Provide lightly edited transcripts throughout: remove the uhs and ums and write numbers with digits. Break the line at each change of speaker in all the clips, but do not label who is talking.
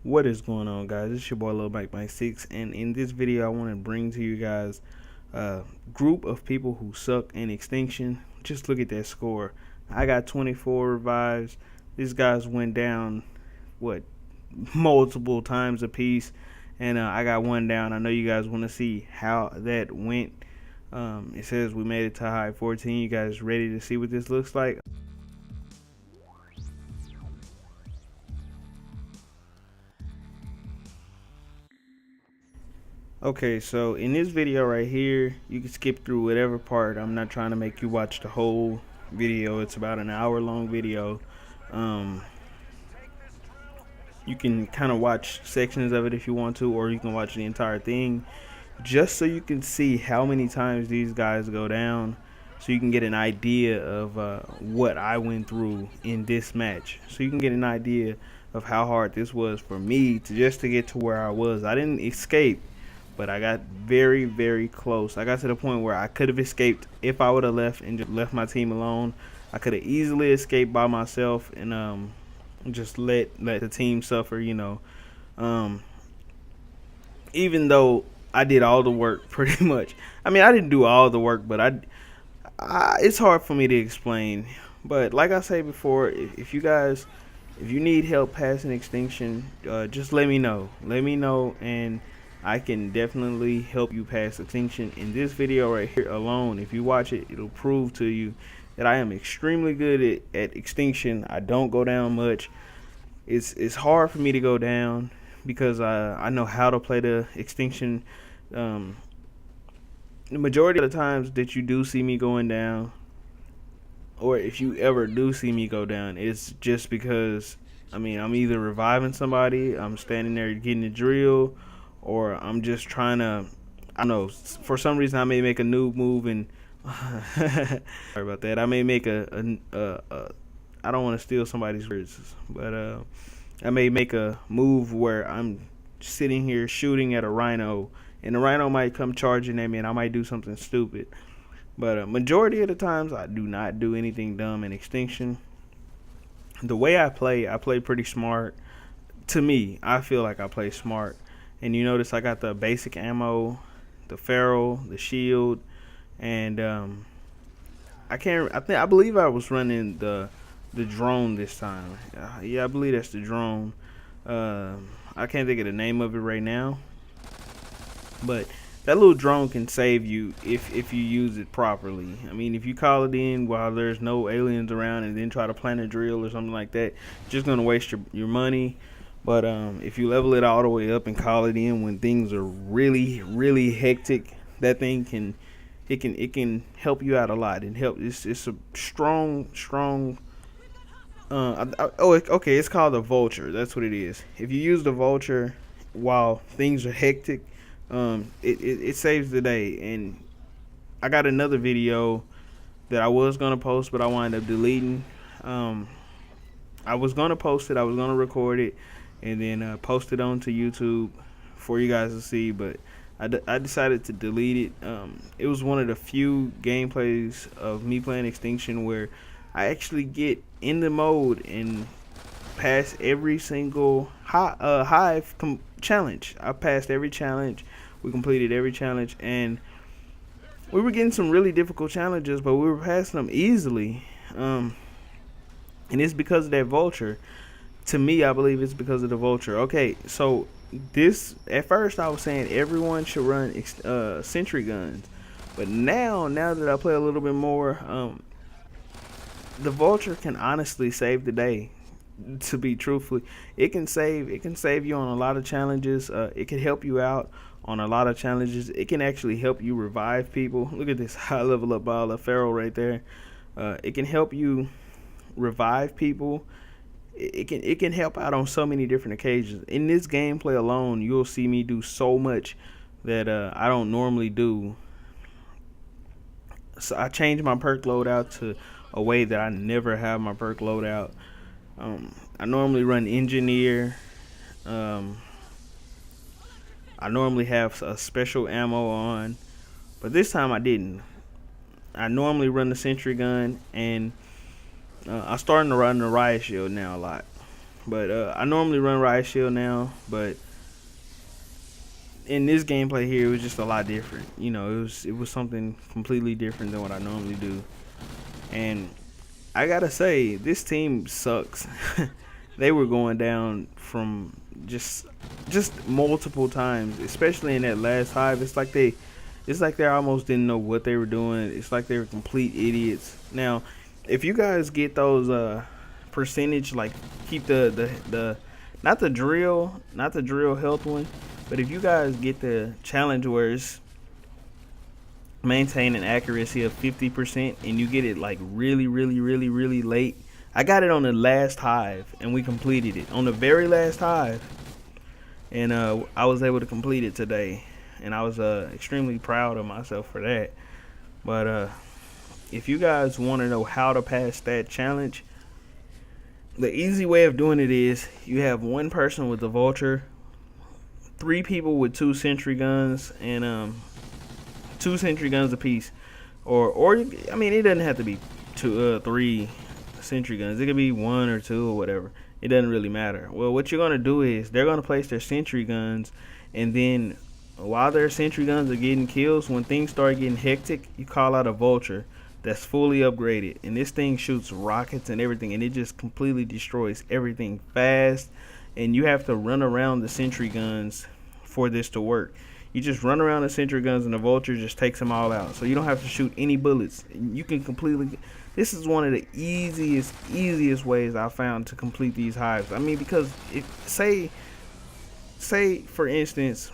What is going on, guys? It's your boy Lil Mike 6, and in this video I want to bring to you guys a group of people who suck in Extinction. Just look at that score. I got 24 revives. These guys went down what, multiple times a piece, and I got one down. I know you guys want to see how that went. It says we made it to high 14. You guys ready to see what this looks like? Okay, so in this video right here, you can skip through whatever part. I'm not trying to make you watch the whole video. It's about an hour-long video. You can kind of watch sections of it if you want to, or you can watch the entire thing, just so you can see how many times these guys go down, so you can get an idea of what I went through in this match. So you can get an idea of how hard this was for me to get to where I was. I didn't escape, but I got very, very close. I got to the point where I could have escaped if I would have left and just left my team alone. I could have easily escaped by myself and just let the team suffer, even though I did all the work pretty much. I mean, I didn't do all the work, but it's hard for me to explain. But like I say before, if you need help passing Extinction, just let me know. Let me know, and I can definitely help you pass Extinction. In this video right here alone, if you watch it, it'll prove to you that I am extremely good at Extinction. I don't go down much. It's hard for me to go down because I know how to play the Extinction. The majority of the times that you do see me going down, or if you ever do see me go down, it's just because, I'm either reviving somebody, I'm standing there getting the drill, or I'm just trying to, I don't know, for some reason I may make a noob move and sorry about that. I may make I don't want to steal somebody's words, but I may make a move where I'm sitting here shooting at a rhino, and the rhino might come charging at me, and I might do something stupid. But majority of the times, I do not do anything dumb in Extinction. The way I play pretty smart. To me, I feel like I play smart. And you notice I got the basic ammo, the ferrule, the shield, and I believe I was running the drone this time. Yeah, I believe that's the drone. I can't think of the name of it right now, but that little drone can save you if you use it properly. I mean, if you call it in while there's no aliens around and then try to plant a drill or something like that, it's just gonna waste your money. But if you level it all the way up and call it in when things are really, really hectic, that thing can help you out a lot. It's a strong. Okay, it's called a vulture. That's what it is. If you use the vulture while things are hectic, it saves the day. And I got another video that I was gonna post, but I wound up deleting. I was gonna post it. I was gonna record it and then post it onto YouTube for you guys to see, but I decided to delete it. It was one of the few gameplays of me playing Extinction where I actually get in the mode and pass every single hive challenge. I passed every challenge. We completed every challenge, and we were getting some really difficult challenges, but we were passing them easily. And it's because of that vulture. To me, I believe it's because of the vulture. Okay, so this, at first I was saying everyone should run sentry guns, but now that I play a little bit more, the vulture can honestly save the day. To be truthfully, it can save you on a lot of challenges. It can help you out on a lot of challenges. It can actually help you revive people. Look at this high level up ball of ferrule right there. It can help you revive people. It can help out on so many different occasions. In this gameplay alone, you'll see me do so much that I don't normally do. So I changed my perk loadout to a way that I never have my perk loadout. I normally run engineer. I normally have a special ammo on, but this time I didn't. I normally run the sentry gun, and I'm starting to run the riot shield now a lot. But I normally run Riot Shield now, but in this gameplay here, it was just a lot different. You know, it was something completely different than what I normally do. And I gotta say, this team sucks. They were going down from just multiple times, especially in that last hive. It's like they almost didn't know what they were doing. It's like they were complete idiots. Now, if you guys get those percentage, like keep the not the drill health one, but if you guys get the challenge where it's maintain an accuracy of 50% and you get it like really late. I got it on the last hive and we completed it on the very last hive, and I was able to complete it today, and I was extremely proud of myself for that. But if you guys want to know how to pass that challenge, the easy way of doing it is you have one person with the vulture, 3 people with 2 sentry guns, and 2 sentry guns apiece, or I mean, it doesn't have to be 3 sentry guns. It could be 1 or 2 or whatever. It doesn't really matter. Well, what you're gonna do is they're gonna place their sentry guns, and then while their sentry guns are getting kills, when things start getting hectic, you call out a vulture that's fully upgraded, and this thing shoots rockets and everything, and it just completely destroys everything fast. And you have to run around the sentry guns for this to work. You just run around the sentry guns and the vulture just takes them all out. So you don't have to shoot any bullets. You can completely... This is one of the easiest ways I found to complete these hives. I mean, because if say for instance,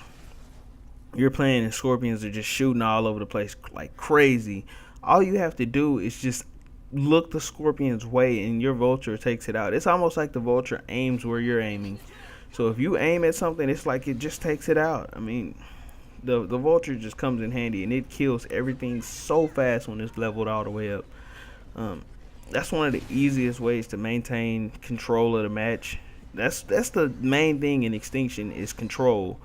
you're playing and scorpions are just shooting all over the place like crazy. All you have to do is just look the scorpion's way and your vulture takes it out. It's almost like the vulture aims where you're aiming. So if you aim at something, it's like it just takes it out. I mean, the vulture just comes in handy, and it kills everything so fast when it's leveled all the way up. That's one of the easiest ways to maintain control of the match. That's the main thing in Extinction is control.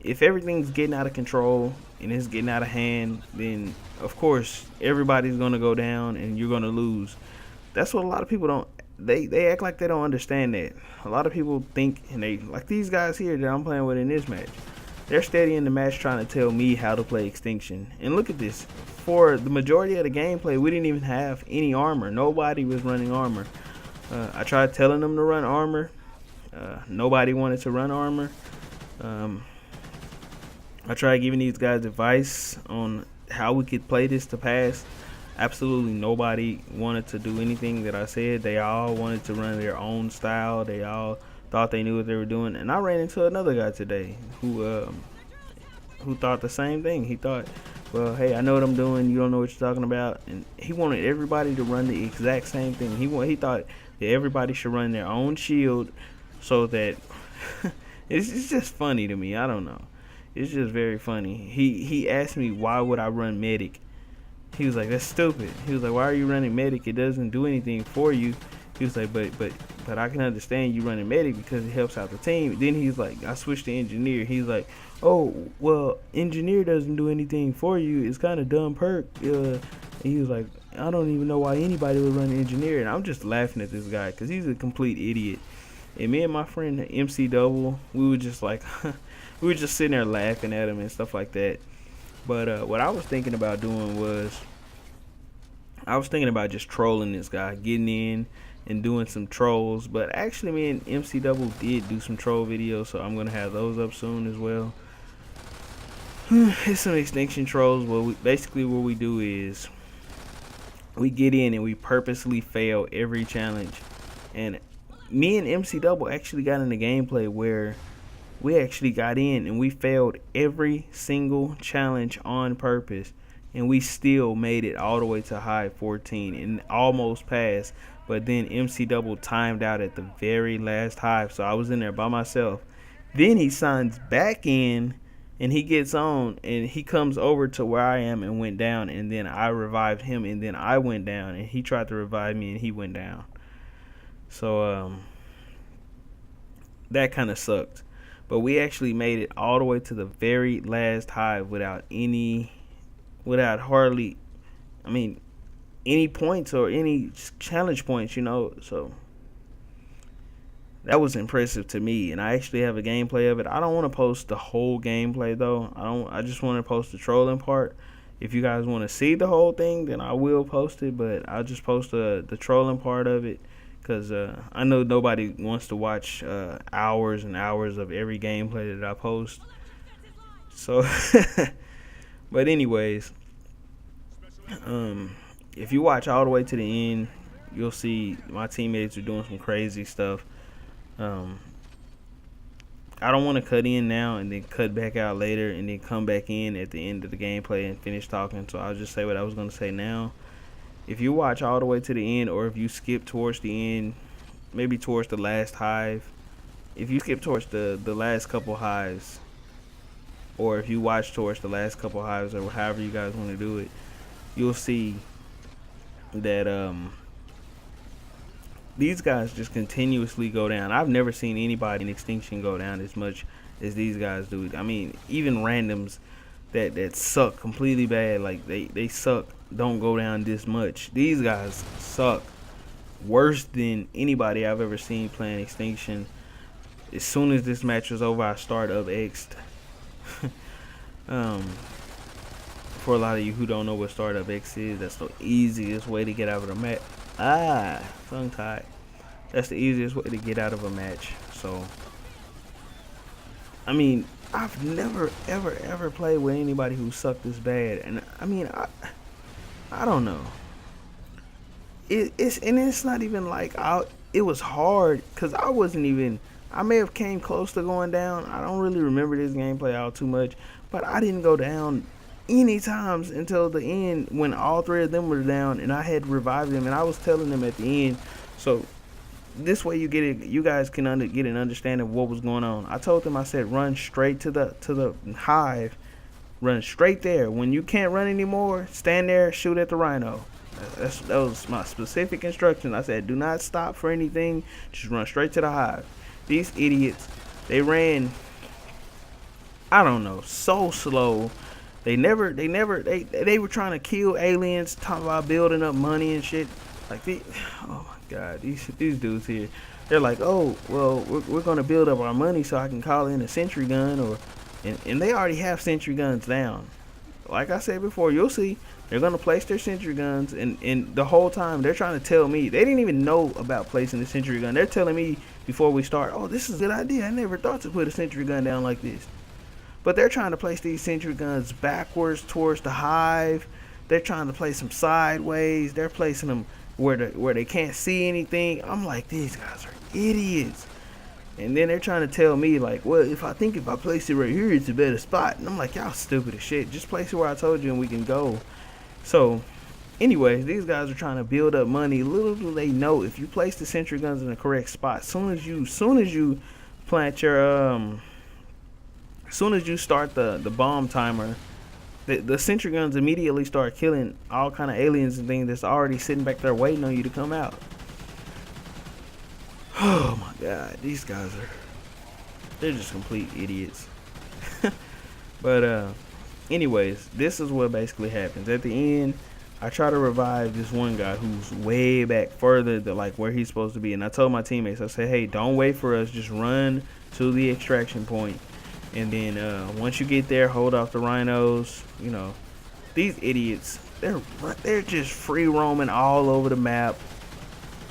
If everything's getting out of control and it's getting out of hand, then of course everybody's gonna go down and you're gonna lose. That's what a lot of people don't. They act like they don't understand that. A lot of people think, and they like these guys here that I'm playing with in this match. They're steady in the match trying to tell me how to play Extinction. And look at this. For the majority of the gameplay, we didn't even have any armor. Nobody was running armor. I tried telling them to run armor. Nobody wanted to run armor. I tried giving these guys advice on how we could play this to pass. Absolutely nobody wanted to do anything that I said. They all wanted to run their own style. They all thought they knew what they were doing. And I ran into another guy today who thought the same thing. He thought, well, hey, I know what I'm doing. You don't know what you're talking about. And he wanted everybody to run the exact same thing. He thought that everybody should run their own shield, so that it's just funny to me. I don't know. It's just very funny. He asked me, why would I run medic? He was like, that's stupid. He was like, why are you running medic? It doesn't do anything for you. He was like, but I can understand you running medic because it helps out the team. Then he's like, I switched to engineer. He's like, oh, well, engineer doesn't do anything for you. It's kind of dumb perk. And he was like, I don't even know why anybody would run engineer. And I'm just laughing at this guy because he's a complete idiot. And me and my friend MC Double, we were just like, we were just sitting there laughing at him and stuff like that. But what I was thinking about doing was, I was thinking about just trolling this guy, getting in and doing some trolls. But actually, me and MC Double did do some troll videos, so I'm gonna have those up soon as well. It's some Extinction trolls. Well, basically what we do is we get in and we purposely fail every challenge. And me and MC Double actually got in the gameplay where we actually got in and we failed every single challenge on purpose, and we still made it all the way to high 14 and almost passed. But then MC Double timed out at the very last hive, so I was in there by myself. Then he signs back in and he gets on and he comes over to where I am and went down, and then I revived him, and then I went down and he tried to revive me and he went down. So that kind of sucked. But we actually made it all the way to the very last hive without hardly, I mean, any points or any challenge points, you know. So That was impressive to me, and I actually have a gameplay of it. I don't want to post the whole gameplay though. I just want to post the trolling part. If you guys want to see the whole thing, then I will post it, but I'll just post the trolling part of it because I know nobody wants to watch hours and hours of every gameplay that I post. So, but anyways, if you watch all the way to the end, you'll see my teammates are doing some crazy stuff. Um, I don't want to cut in now and then cut back out later and then come back in at the end of the gameplay and finish talking. So I'll just say what I was going to say now. If you watch all the way to the end, or if you skip towards the end, maybe towards the last hive, if you skip towards the last couple hives, or if you watch towards the last couple hives, or however you guys want to do it, you'll see that these guys just continuously go down. I've never seen anybody in Extinction go down as much as these guys do. I mean, even randoms that suck completely bad, like they suck, don't go down this much. These guys suck worse than anybody I've ever seen playing Extinction. As soon as this match was over, I started up X'd. For a lot of you who don't know what Startup X is, that's the easiest way to get out of a match. Tongue tied. That's the easiest way to get out of a match. So, I mean, I've never, ever played with anybody who sucked this bad. And, I mean, I don't know. It's not even like it was hard because I wasn't even. I may have came close to going down. I don't really remember this gameplay out too much, but I didn't go down any times until the end when all three of them were down and I had revived them, and I was telling them at the end. So this way you guys can get an understanding of what was going on. I told them, I said, run straight to the hive, run straight there. When you can't run anymore, stand there, shoot at the rhino. That was my specific instruction. I said, do not stop for anything, just run straight to the hive. These idiots, they ran, I don't know, so slow. They were trying to kill aliens, talking about building up money and shit. Like, oh my god, these dudes here, they're like, oh, well, we're gonna build up our money so I can call in a sentry gun, and they already have sentry guns down. Like I said before, you'll see, they're gonna place their sentry guns, and the whole time they're trying to tell me, they didn't even know about placing the sentry gun. They're telling me before we start, oh, this is a good idea. I never thought to put a sentry gun down like this. But they're trying to place these sentry guns backwards towards the hive. They're trying to place them sideways. They're placing them where they can't see anything. I'm like, these guys are idiots. And then they're trying to tell me, like, well, if I place it right here, it's a better spot. And I'm like, y'all stupid as shit. Just place it where I told you and we can go. So, anyways, these guys are trying to build up money. Little do they know, if you place the sentry guns in the correct spot, soon as you plant your as soon as you start the bomb timer, the sentry guns immediately start killing all kind of aliens and things that's already sitting back there waiting on you to come out. Oh my god, these guys they're just complete idiots. But anyways, this is what basically happens. At the end, I try to revive this one guy who's way back further than like where he's supposed to be. And I told my teammates, I said, hey, don't wait for us, just run to the extraction point. And then once you get there, hold off the rhinos. You know, these idiots, they're just free roaming all over the map.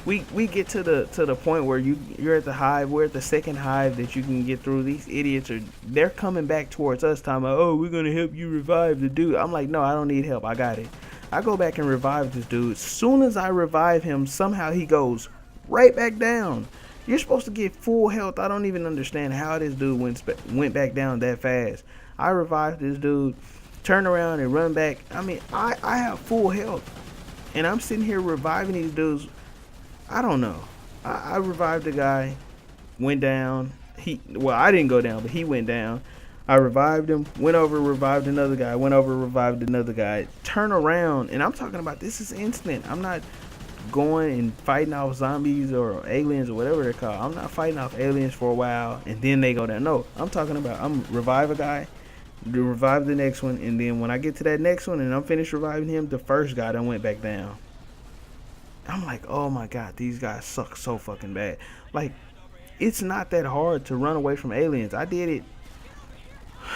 We get to the point where you're at the hive. We're at the second hive that you can get through. These idiots they're coming back towards us, talking about, oh, we're gonna help you revive the dude. I'm like, no, I don't need help. I got it. I go back and revive this dude. As soon as I revive him, somehow he goes right back down. You're supposed to get full health. I don't even understand how this dude went back down that fast. I revived this dude, turn around and run back. I mean, I have full health, and I'm sitting here reviving these dudes. I don't know. I revived a guy, went down. I didn't go down, but he went down. I revived him, went over, revived another guy, went over, revived another guy. Turn around, and I'm talking about this is instant. I'm not going and fighting off zombies or aliens or whatever they're called. I'm not fighting off aliens for a while and then they go down. No, I'm talking about I'm revive a guy, revive the next one, and then when I get to that next one and I'm finished reviving him, the first guy done went back down. I'm like, oh my god, these guys suck so fucking bad. Like, It's not that hard to run away from aliens. I did it.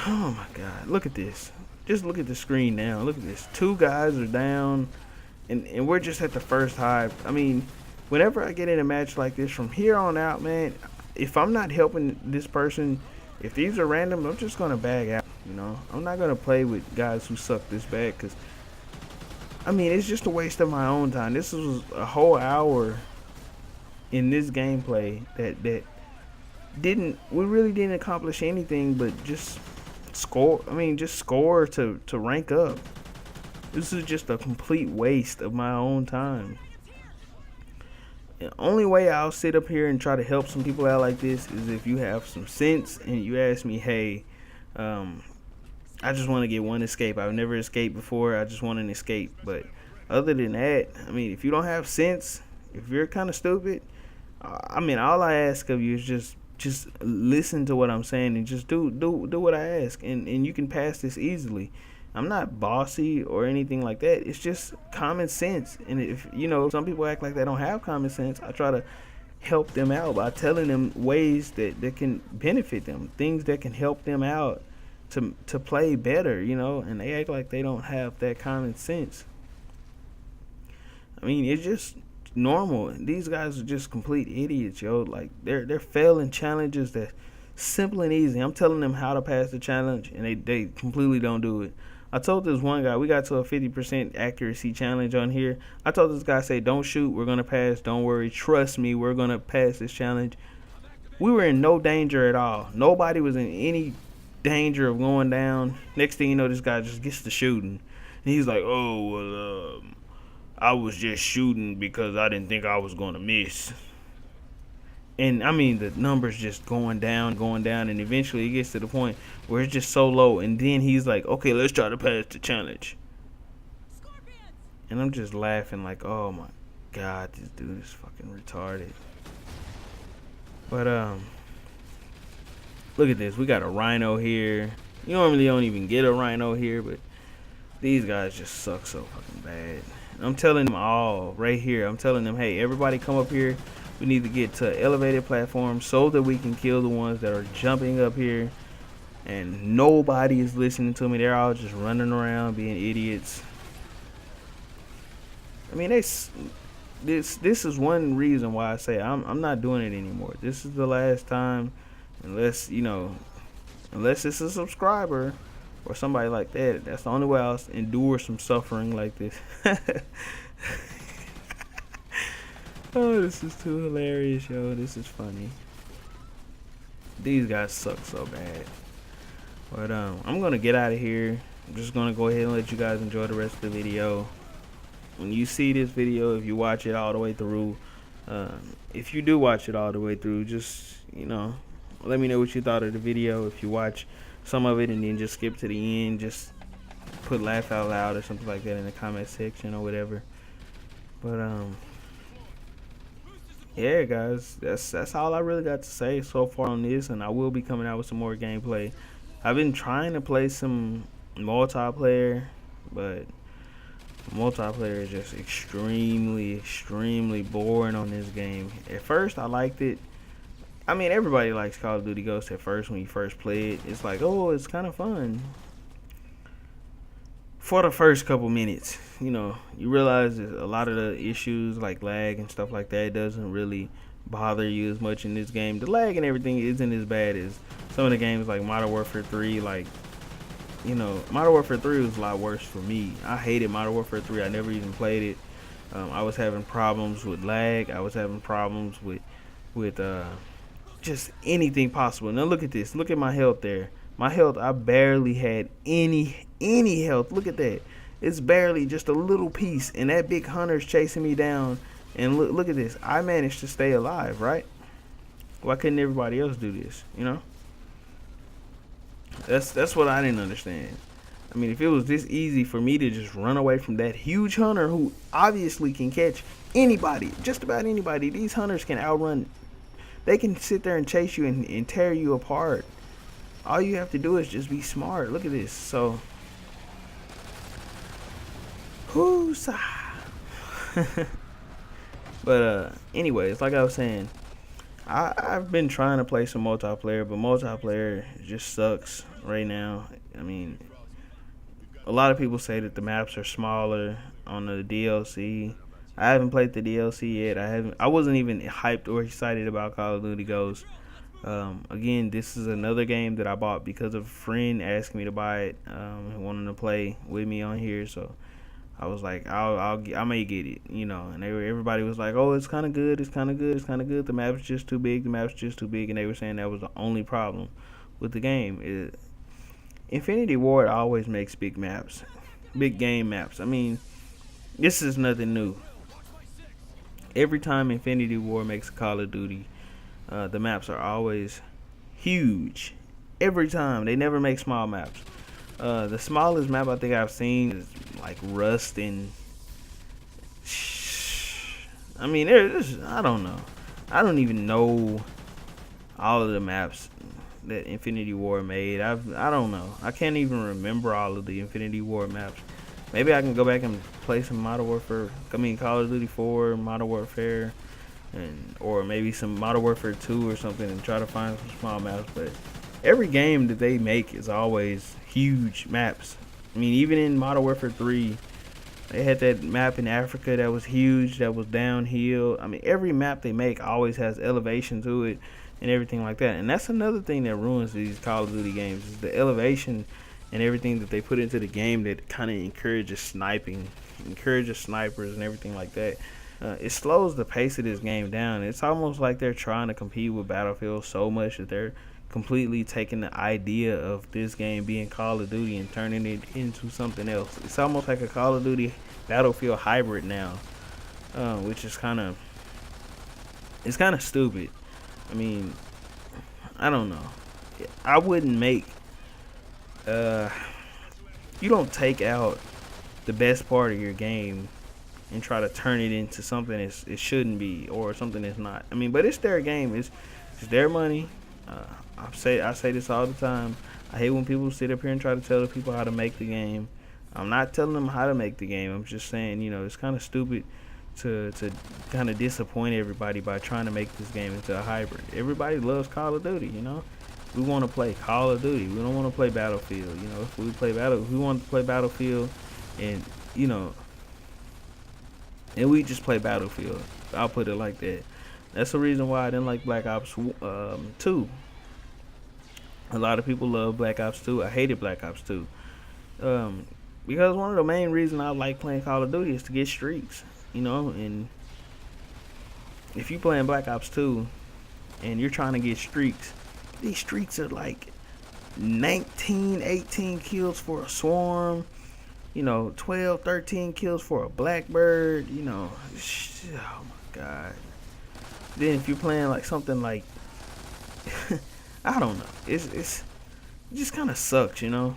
Oh my god, look at this. Just look at the screen now. Look at this. 2 guys are down, and we're just at the first hive. I mean, whenever I get in a match like this from here on out, man, if I'm not helping this person, if these are random, I'm just gonna bag out. You know, I'm not gonna play with guys who suck this bad, because I mean, it's just a waste of my own time. This was a whole hour in this gameplay that we really didn't accomplish anything but just score. I mean, just score to rank up. This is just a complete waste of my own time. The only way I'll sit up here and try to help some people out like this is if you have some sense and you ask me, hey, I just want to get one escape. I've never escaped before. I just want an escape. But other than that, I mean, if you don't have sense, if you're kind of stupid, I mean, all I ask of you is just listen to what I'm saying and just do what I ask, and you can pass this easily. I'm not bossy or anything like that. It's just common sense. And if, you know, some people act like they don't have common sense, I try to help them out by telling them ways that can benefit them, things that can help them out to play better, you know, and they act like they don't have that common sense. I mean, it's just normal. These guys are just complete idiots, yo. Like, they're failing challenges that's simple and easy. I'm telling them how to pass the challenge, and they completely don't do it. I told this one guy, we got to a 50% accuracy challenge on here. I told this guy, say, don't shoot, we're going to pass, don't worry, trust me, we're going to pass this challenge. We were in no danger at all. Nobody was in any danger of going down. Next thing you know, this guy just gets to shooting. And he's like, oh, well, I was just shooting because I didn't think I was going to miss. And, I mean, the numbers just going down, and eventually it gets to the point where it's just so low. And then he's like, okay, let's try to pass the challenge. And I'm just laughing like, oh, my God, this dude is fucking retarded. But, look at this. We got a rhino here. You normally don't even get a rhino here, but these guys just suck so fucking bad. I'm telling them all right here. I'm telling them, hey, everybody come up here. We need to get to elevated platforms so that we can kill the ones that are jumping up here. And nobody is listening to me. They're all just running around being idiots. I mean, this is one reason why I say I'm not doing it anymore. This is the last time, unless, you know, unless it's a subscriber or somebody like that. That's the only way I'll endure some suffering like this. Oh, this is too hilarious, yo. This is funny. These guys suck so bad. But I'm gonna get out of here. I'm just gonna go ahead and let you guys enjoy the rest of the video. When you see this video, if you watch it all the way through, if you do watch it all the way through, just, you know, let me know what you thought of the video. If you watch some of it and then just skip to the end, just put laugh out loud or something like that in the comment section or whatever. But yeah, guys, that's all I really got to say so far on this, and I will be coming out with some more gameplay. I've been trying to play some multiplayer, but multiplayer is just extremely boring on this game. At first, I liked it. I mean, everybody likes Call of Duty Ghosts at first when you first play it. It's like, oh, it's kind of fun. For the first couple minutes, you know, you realize that a lot of the issues like lag and stuff like that doesn't really bother you as much in this game. The lag and everything isn't as bad as some of the games like Modern Warfare 3. Like, you know, Modern Warfare 3 was a lot worse for me. I hated Modern Warfare 3. I never even played it. I was having problems with lag. I was having problems with just anything possible. Now look at this. Look at my health there. My health, I barely had any health. Look at that. It's barely just a little piece, and that big hunter's chasing me down. And look at this. I managed to stay alive, right? Why couldn't everybody else do this, you know? That's what I didn't understand. I mean, if it was this easy for me to just run away from that huge hunter who obviously can catch anybody, just about anybody. These hunters can outrun. They can sit there and chase you and tear you apart. All you have to do is just be smart. Look at this. So, who's but anyways, like I was saying, I've been trying to play some multiplayer, but multiplayer just sucks right now. I mean, a lot of people say that the maps are smaller on the DLC. I haven't played the DLC yet. I wasn't even hyped or excited about Call of Duty Ghosts. Again, this is another game that I bought because of a friend asking me to buy it, and wanting to play with me on here. So I was like, I may get it, you know. And everybody was like, oh, it's kind of good, it's kind of good, it's kind of good. The map's just too big, the map's just too big, and they were saying that was the only problem with the game. Infinity Ward always makes big maps, big game maps. I mean, this is nothing new. Every time Infinity Ward makes a Call of Duty, the maps are always huge. Every time. They never make small maps. The smallest map I think I've seen is like Rust and I mean, I don't know. I don't even know all of the maps that Infinity Ward made. I don't know. I can't even remember all of the Infinity Ward maps. Maybe I can go back and play some Modern Warfare. I mean, Call of Duty 4, Modern Warfare, or maybe some Modern Warfare 2 or something, and try to find some small maps. But every game that they make is always huge maps. I mean, even in Modern Warfare 3, they had that map in Africa that was huge, that was downhill. I mean, every map they make always has elevation to it and everything like that. And that's another thing that ruins these Call of Duty games, is the elevation and everything that they put into the game that kind of encourages sniping, encourages snipers and everything like that. It slows the pace of this game down. It's almost like they're trying to compete with Battlefield so much that they're completely taking the idea of this game being Call of Duty and turning it into something else. It's almost like a Call of Duty Battlefield hybrid now, which is it's kind of stupid. I mean, I don't know. I wouldn't make you don't take out the best part of your game and try to turn it into something it shouldn't be, or something it's not. I mean, but it's their game. It's their money. I say this all the time. I hate when people sit up here and try to tell the people how to make the game. I'm not telling them how to make the game. I'm just saying, you know, it's kind of stupid to kind of disappoint everybody by trying to make this game into a hybrid. Everybody loves Call of Duty, you know. We want to play Call of Duty. We don't want to play Battlefield. You know, if we want to play Battlefield, and you know, and we just play Battlefield. I'll put it like that. That's the reason why I didn't like Black Ops 2. A lot of people love Black Ops 2. I hated Black Ops 2. Because one of the main reasons I like playing Call of Duty is to get streaks. You know, and if you playing Black Ops 2 and you're trying to get streaks, these streaks are like 19, 18 kills for a swarm, you know, 12, 13 kills for a blackbird, you know. Oh my god. Then if you're playing like something like I don't know, it just kind of sucks, you know.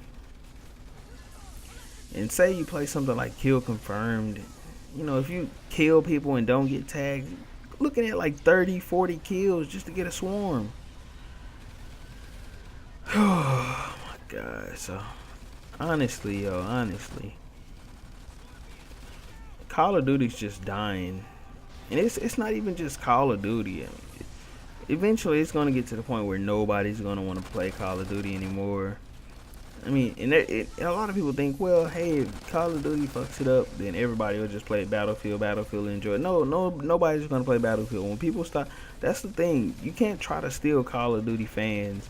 And say you play something like Kill Confirmed, you know, if you kill people and don't get tagged, looking at like 30, 40 kills just to get a swarm. Oh my god. So honestly, Call of Duty's just dying. And it's not even just Call of Duty. I mean, eventually it's going to get to the point where nobody's going to want to play Call of Duty anymore. I mean, and a lot of people think, well, hey, if Call of Duty fucks it up, then everybody will just play Battlefield and enjoy it. No, nobody's going to play Battlefield. When people stop, that's the thing. You can't try to steal Call of Duty fans.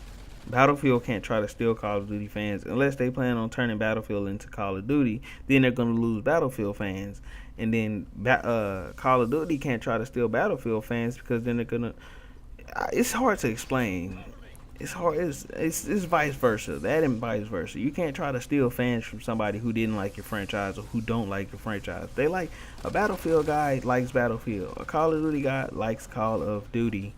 Battlefield can't try to steal Call of Duty fans unless they plan on turning Battlefield into Call of Duty. Then they're going to lose Battlefield fans. And then Call of Duty can't try to steal Battlefield fans because then they're going to... It's hard to explain. It's hard. It's vice versa. That and vice versa. You can't try to steal fans from somebody who didn't like your franchise or who don't like the franchise. They like... A Battlefield guy likes Battlefield. A Call of Duty guy likes Call of Duty.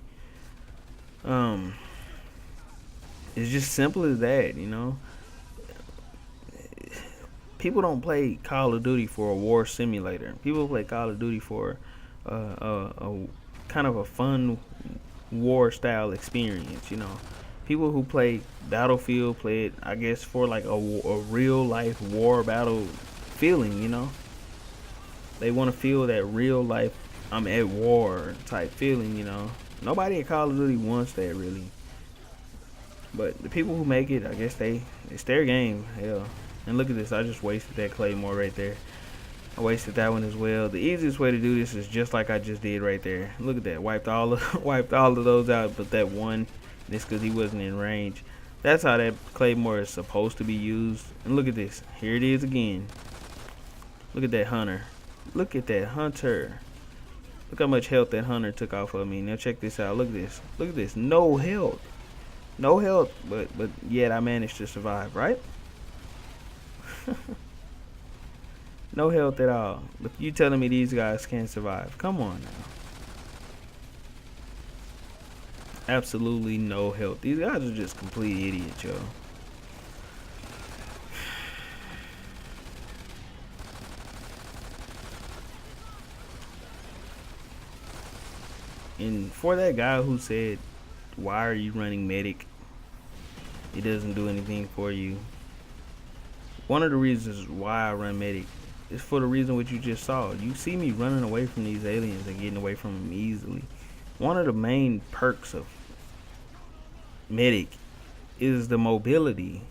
It's just simple as that, you know. People don't play Call of Duty for a war simulator. People play Call of Duty for a kind of a fun war style experience, you know. People who play Battlefield play it, I guess, for like a real life war battle feeling, you know. They want to feel that real life I'm at war type feeling, you know. Nobody at Call of Duty wants that really. But the people who make it, I guess it's their game. Hell. And look at this, I just wasted that claymore right there. I wasted that one as well. The easiest way to do this is just like I just did right there. Look at that, wiped all of those out, but that one, this because he wasn't in range. That's how that claymore is supposed to be used. And look at this, here it is again. Look at that hunter. Look at that hunter. Look how much health that hunter took off of me. Now check this out. Look at this. Look at this. No health. No health, but yet I managed to survive, right? No health at all. But you telling me these guys can't survive? Come on now. Absolutely no health. These guys are just complete idiots, yo. And for that guy who said, why are you running medic? It doesn't do anything for you. One of the reasons why I run medic is for the reason what you just saw. You see me running away from these aliens and getting away from them easily. One of the main perks of medic is the mobility,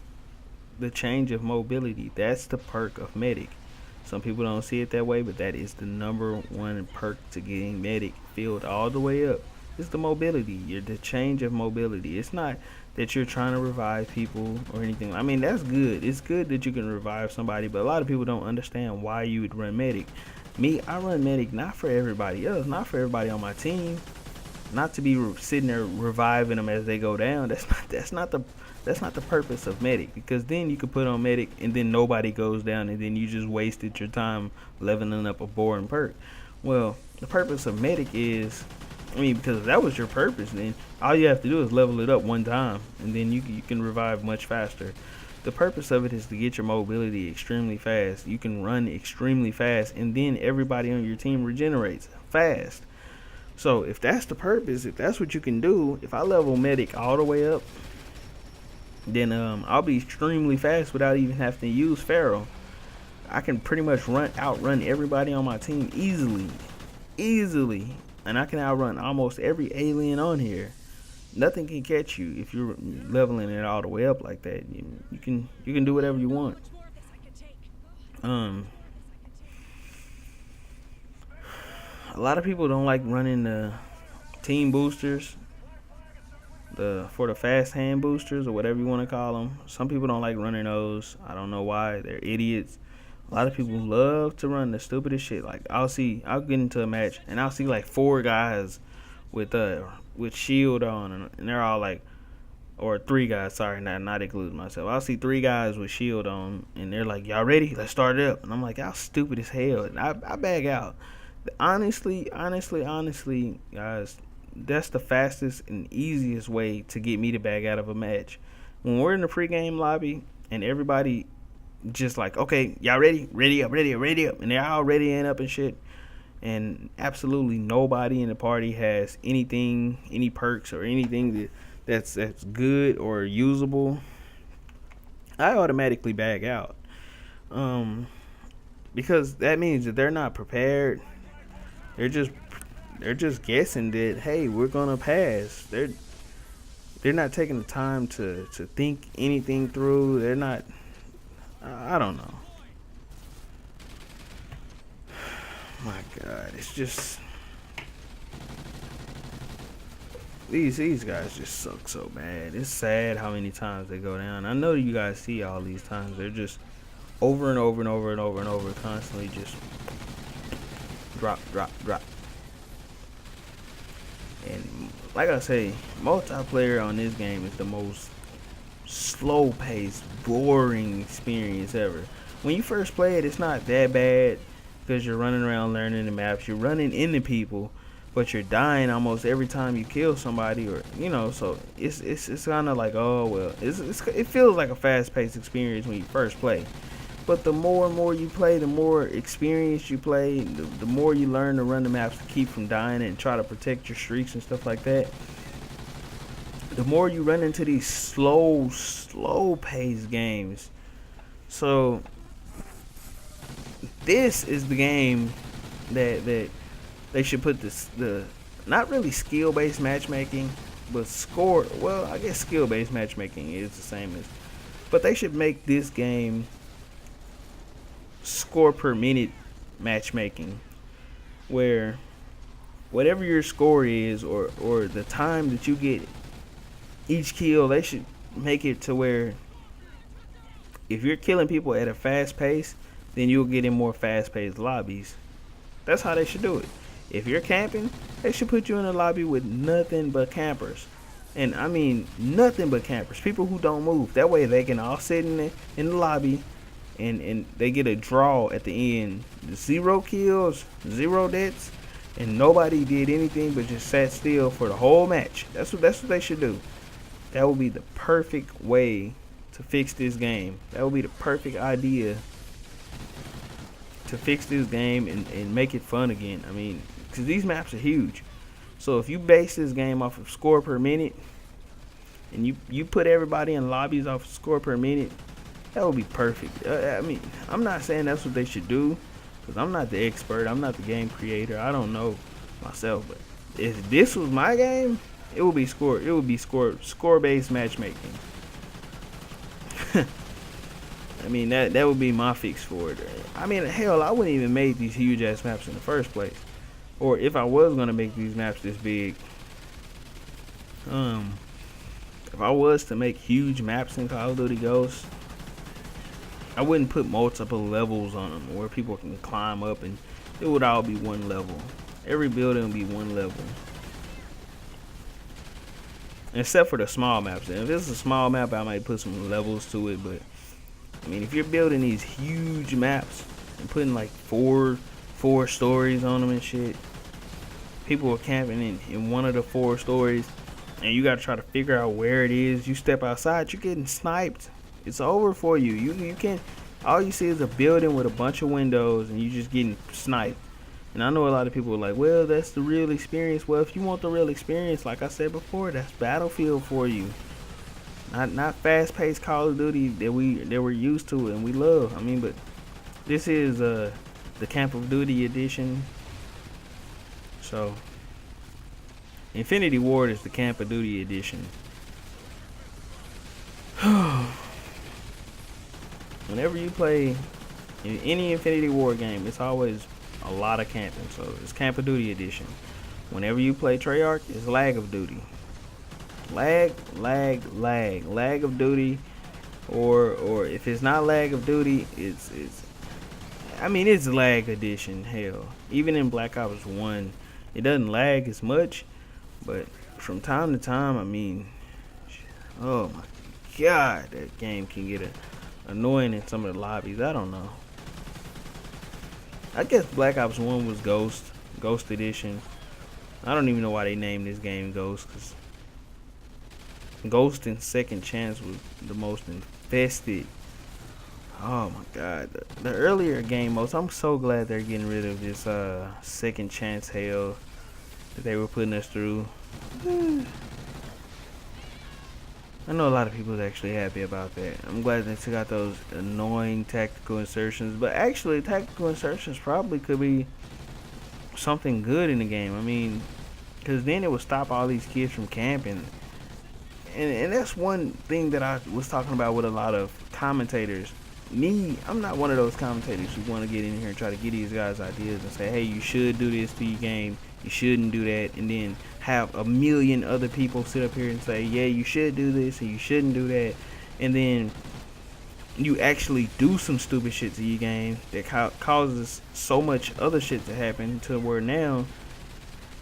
the change of mobility. That's the perk of medic. Some people don't see it that way, but that is the #1 perk to getting medic filled all the way up. It's the mobility, the change of mobility. It's not that you're trying to revive people or anything. I mean, that's good. It's good that you can revive somebody, but a lot of people don't understand why you would run medic. Me, I run medic not for everybody else, not for everybody on my team, not to be sitting there reviving them as they go down. That's not the purpose of medic, because then you could put on medic and then nobody goes down and then you just wasted your time leveling up a boring perk. Well, the purpose of medic is, because if that was your purpose, then all you have to do is level it up one time, and then you can revive much faster. The purpose of it is to get your mobility extremely fast. You can run extremely fast, and then everybody on your team regenerates fast. So if that's the purpose, if that's what you can do, if I level medic all the way up, then I'll be extremely fast without even having to use Pharaoh. I can pretty much outrun everybody on my team easily. And I can outrun almost every alien on here. Nothing can catch you if you're leveling it all the way up like that. You can do whatever you want. A lot of people don't like running the team boosters, for the fast hand boosters or whatever you want to call them. Some people don't like running those. I don't know why. They're idiots. A lot of people love to run the stupidest shit. Like I'll get into a match and I'll see like 4 guys with shield on, and they're all like, or 3 guys. Sorry, not including myself. I'll see 3 guys with shield on, and they're like, "Y'all ready? Let's start it up." And I'm like, "Y'all stupid as hell." And I bag out. Honestly, guys, that's the fastest and easiest way to get me to bag out of a match. When we're in the pregame lobby and everybody just like, okay, y'all ready? Ready up. And they're all readying up and shit. And absolutely nobody in the party has anything, any perks or anything that's good or usable. I automatically bag out. Because that means that they're not prepared. They're just guessing that, hey, we're gonna pass. They're not taking the time to think anything through. They're not. I don't know. My God, it's just these guys just suck so bad. It's sad how many times they go down. I know you guys see all these times. They're just over and over, constantly just drop. And like I say, multiplayer on this game is the most slow-paced, boring experience ever. When you first play it, it's not that bad because you're running around learning the maps, you're running into people, but you're dying almost every time you kill somebody, or so it's kind of like, oh well, it feels like a fast-paced experience when you first play. But the more and more you play, the more experience you play, the more you learn to run the maps to keep from dying and try to protect your streaks and stuff like that. The more you run into these slow-paced games. So this is the game that they should put the not really skill-based matchmaking, but score. Well, I guess skill-based matchmaking is the same as, but they should make this game score per minute matchmaking, where whatever your score is, or the time that you get each kill, they should make it to where if you're killing people at a fast pace, then you'll get in more fast-paced lobbies. That's how they should do it. If you're camping, they should put you in a lobby with nothing but campers. And I mean nothing but campers. People who don't move. That way they can all sit in the lobby and they get a draw at the end. 0 kills, 0 deaths, and nobody did anything but just sat still for the whole match. That's what they should do. That would be the perfect way to fix this game. That would be the perfect idea to fix this game and make it fun again. I mean, because these maps are huge. So if you base this game off of score per minute, and you put everybody in lobbies off of score per minute, that would be perfect. I mean, I'm not saying that's what they should do, because I'm not the expert. I'm not the game creator. I don't know myself. But if this was my game, it would be score-based matchmaking. I mean, that would be my fix for it. I mean, hell, I wouldn't even make these huge ass maps in the first place. Or if I was gonna make these maps this big, if I was to make huge maps in Call of Duty Ghosts, I wouldn't put multiple levels on them where people can climb up, and it would all be one level. Every building would be one level. Except for the small maps. And if it's a small map, I might put some levels to it. But I mean, if you're building these huge maps and putting like four stories on them and shit, people are camping in one of the 4 stories, and you gotta try to figure out where it is. You step outside, you're getting sniped. It's over for you. You can't. All you see is a building with a bunch of windows, and you just getting sniped. And I know a lot of people are like, well, that's the real experience. Well, if you want the real experience, like I said before, that's Battlefield for you. Not fast-paced Call of Duty that we're used to and we love. I mean, but this is the Camp of Duty edition. So Infinity Ward is the Camp of Duty edition. Whenever you play in any Infinity Ward game, it's always a lot of camping. So it's Camp of Duty edition. Whenever you play Treyarch, it's Lag of Duty. Lag of Duty, or if it's not Lag of Duty, it's Lag edition. Hell, even in Black Ops 1, it doesn't lag as much, but from time to time, I mean, oh my god, that game can get annoying in some of the lobbies. I don't know. I guess Black Ops 1 was Ghost edition. I don't even know why they named this game Ghost, because Ghost and Second Chance was the most infested. Oh my god. The earlier game modes, I'm so glad they're getting rid of this Second Chance hell that they were putting us through. I know a lot of people are actually happy about that. I'm glad they took out those annoying tactical insertions, but actually tactical insertions probably could be something good in the game. I mean, because then it would stop all these kids from camping. And that's one thing that I was talking about with a lot of commentators. I'm not one of those commentators who want to get in here and try to get these guys ideas and say, hey, you should do this to your game, you shouldn't do that, and then have a million other people sit up here and say, yeah, you should do this and you shouldn't do that, and then you actually do some stupid shit to your game that causes so much other shit to happen to where now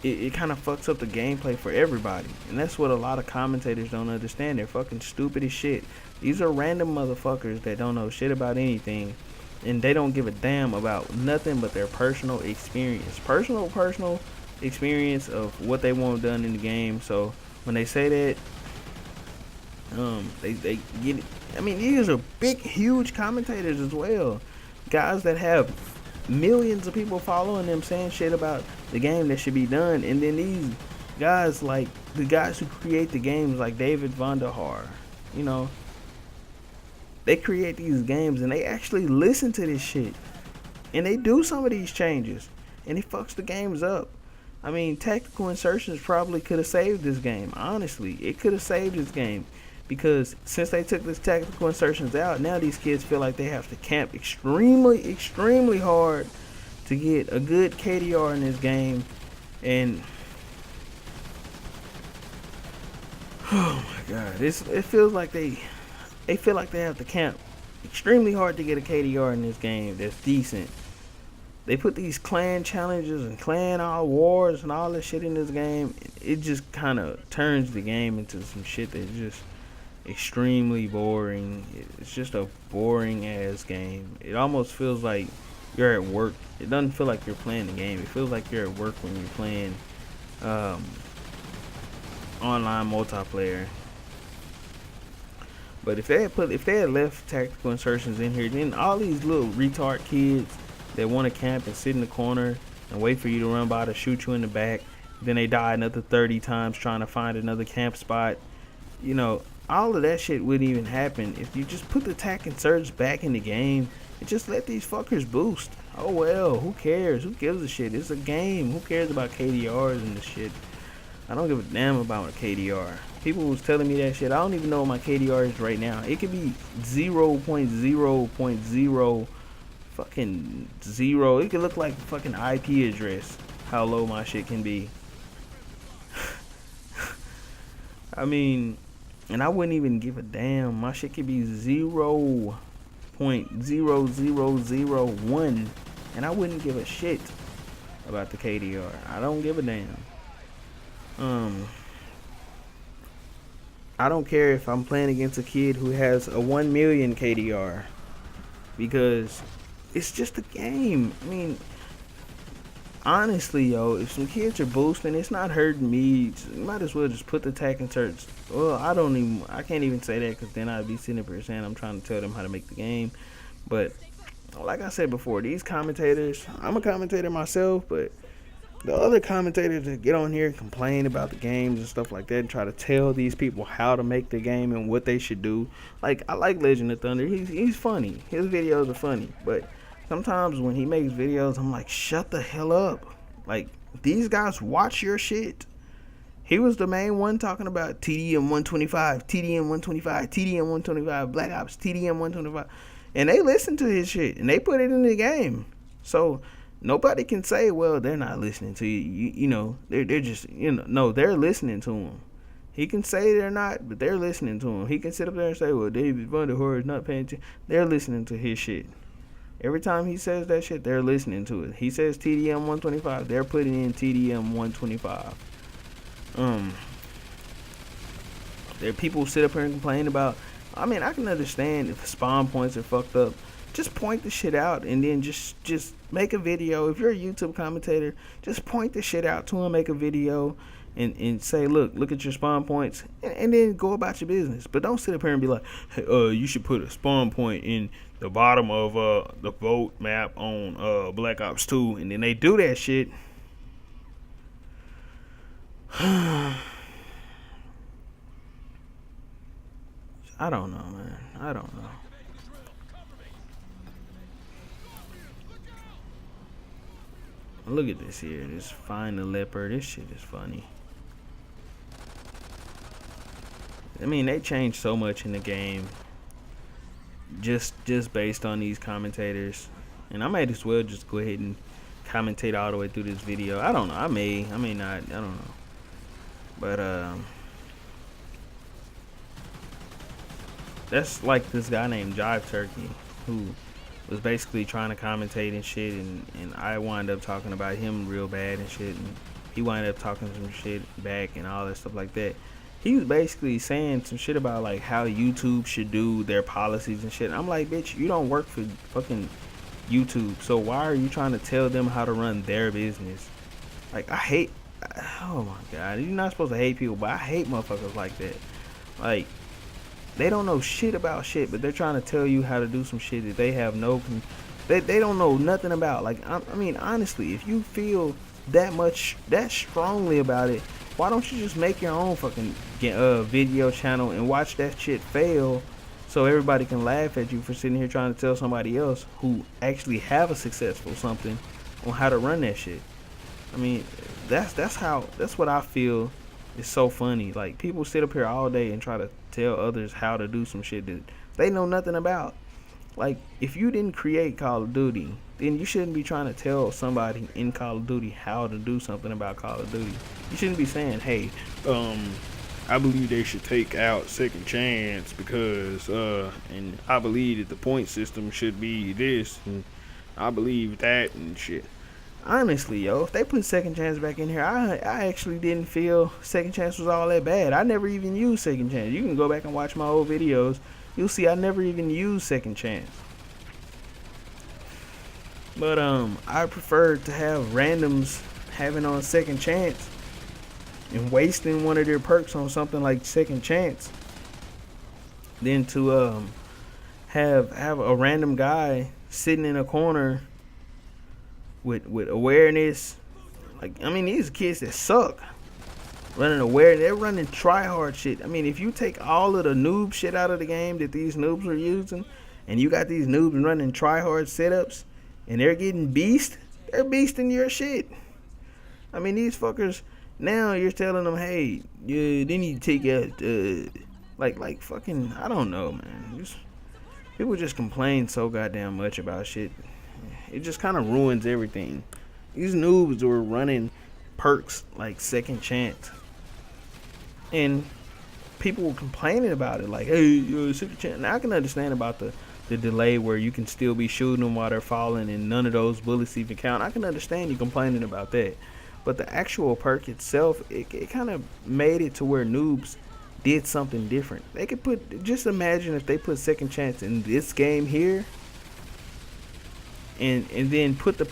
it kind of fucks up the gameplay for everybody. And that's what a lot of commentators don't understand. They're fucking stupid as shit. These are random motherfuckers that don't know shit about anything, and they don't give a damn about nothing but their personal experience. Personal experience of what they want done in the game. So when they say that, they get it. I mean, these are big, huge commentators as well. Guys that have millions of people following them saying shit about the game that should be done. And then these guys, like the guys who create the games, like David Vonderhaar, you know, they create these games and they actually listen to this shit. And they do some of these changes. And it fucks the games up. I mean, tactical insertions probably could have saved this game. Honestly, it could have saved this game. Because since they took this tactical insertions out, now these kids feel like they have to camp extremely, extremely hard to get a good KDR in this game. And oh my god, it feels like they feel like they have to camp extremely hard to get a KDR in this game that's decent. They put these clan challenges and clan all wars and all this shit in this game. It just kind of turns the game into some shit that's just extremely boring. It's just a boring ass game. It almost feels like you're at work. It doesn't feel like you're playing the game. It feels like you're at work when you're playing online multiplayer. But if they had left tactical insertions in here, then all these little retard kids that want to camp and sit in the corner and wait for you to run by to shoot you in the back, then they die another 30 times trying to find another camp spot. You know, all of that shit wouldn't even happen if you just put the tac and surge back in the game and just let these fuckers boost. Oh well, who cares? Who gives a shit? It's a game. Who cares about KDRs and this shit? I don't give a damn about a KDR. People was telling me that shit. I don't even know what my KDR is right now. It could be 0.0.0 fucking 0. It could look like a fucking IP address. How low my shit can be. I mean, and I wouldn't even give a damn. My shit could be 0.0001, and I wouldn't give a shit about the KDR. I don't give a damn. I don't care if I'm playing against a kid who has a 1 million KDR, because it's just a game. I mean, honestly, yo, if some kids are boosting, it's not hurting me. You might as well just put the tac and search. Well, I can't even say that, because then I'd be sitting there saying I'm trying to tell them how to make the game. But like I said before, these commentators, I'm a commentator myself, but the other commentators that get on here and complain about the games and stuff like that and try to tell these people how to make the game and what they should do. Like, I like Legend of Thunder. He's funny. His videos are funny. But sometimes when he makes videos, I'm like, shut the hell up. Like, these guys watch your shit. He was the main one talking about TDM 125, TDM 125, TDM 125, Black Ops, TDM 125. And they listen to his shit. And they put it in the game. So nobody can say, well, they're not listening to you. You know, they're just, no, they're listening to him. He can say they're not, but they're listening to him. He can sit up there and say, well, David Vanderhoor is not paying attention. They're listening to his shit. Every time he says that shit, they're listening to it. He says TDM 125, they're putting in TDM 125. There are people who sit up here and complain about, I mean, I can understand if the spawn points are fucked up. Just point the shit out and then just make a video. If you're a YouTube commentator, just point the shit out to him, make a video, and say, look at your spawn points, and then go about your business. But don't sit up here and be like, hey, you should put a spawn point in the bottom of the vote map on Black Ops 2, and then they do that shit. I don't know, man. I don't know. Look at this here. This Find the Leopard. This shit is funny. I mean, they changed so much in the game just based on these commentators. And I might as well just go ahead and commentate all the way through this video. I don't know. I may not. I don't know. But that's like this guy named Jive Turkey who was basically trying to commentate and shit, and I wind up talking about him real bad and shit, and he wind up talking some shit back and all that stuff like that. He was basically saying some shit about like how YouTube should do their policies and shit. I'm like, bitch, you don't work for fucking YouTube, so why are you trying to tell them how to run their business? Like, oh my god, you're not supposed to hate people, but I hate motherfuckers like that. Like, they don't know shit about shit, but they're trying to tell you how to do some shit that they have they don't know nothing about. Like, I mean, honestly, if you feel that strongly about it, why don't you just make your own fucking video channel and watch that shit fail, so everybody can laugh at you for sitting here trying to tell somebody else who actually have a successful something on how to run that shit. I mean, that's what I feel is so funny. Like, people sit up here all day and try to tell others how to do some shit that they know nothing about. Like, if you didn't create Call of Duty, then you shouldn't be trying to tell somebody in Call of Duty how to do something about Call of Duty. You shouldn't be saying, hey, I believe they should take out Second Chance because, and I believe that the point system should be this, and I believe that and shit. Honestly, yo, if they put Second Chance back in here, I actually didn't feel Second Chance was all that bad. I never even used Second Chance. You can go back and watch my old videos. You'll see I never even used Second Chance. But I prefer to have randoms having on Second Chance and wasting one of their perks on something like Second Chance than to have a random guy sitting in a corner with awareness. Like, I mean, these kids that suck running aware, they're running try hard shit. I mean, if you take all of the noob shit out of the game that these noobs are using, and you got these noobs running try hard setups, and they're getting they're beasting your shit. I mean, these fuckers, now you're telling them, hey, yeah, they need to take out, like fucking, I don't know, man. People just complain so goddamn much about shit. It just kind of ruins everything. These noobs were running perks like Second Chance, and people were complaining about it, like, hey, Second Chance. Now I can understand about the delay where you can still be shooting them while they're falling and none of those bullets even count. I can understand you complaining about that, but the actual perk itself, it kind of made it to where noobs did something different. They could just imagine if they put Second Chance in this game here, and then put the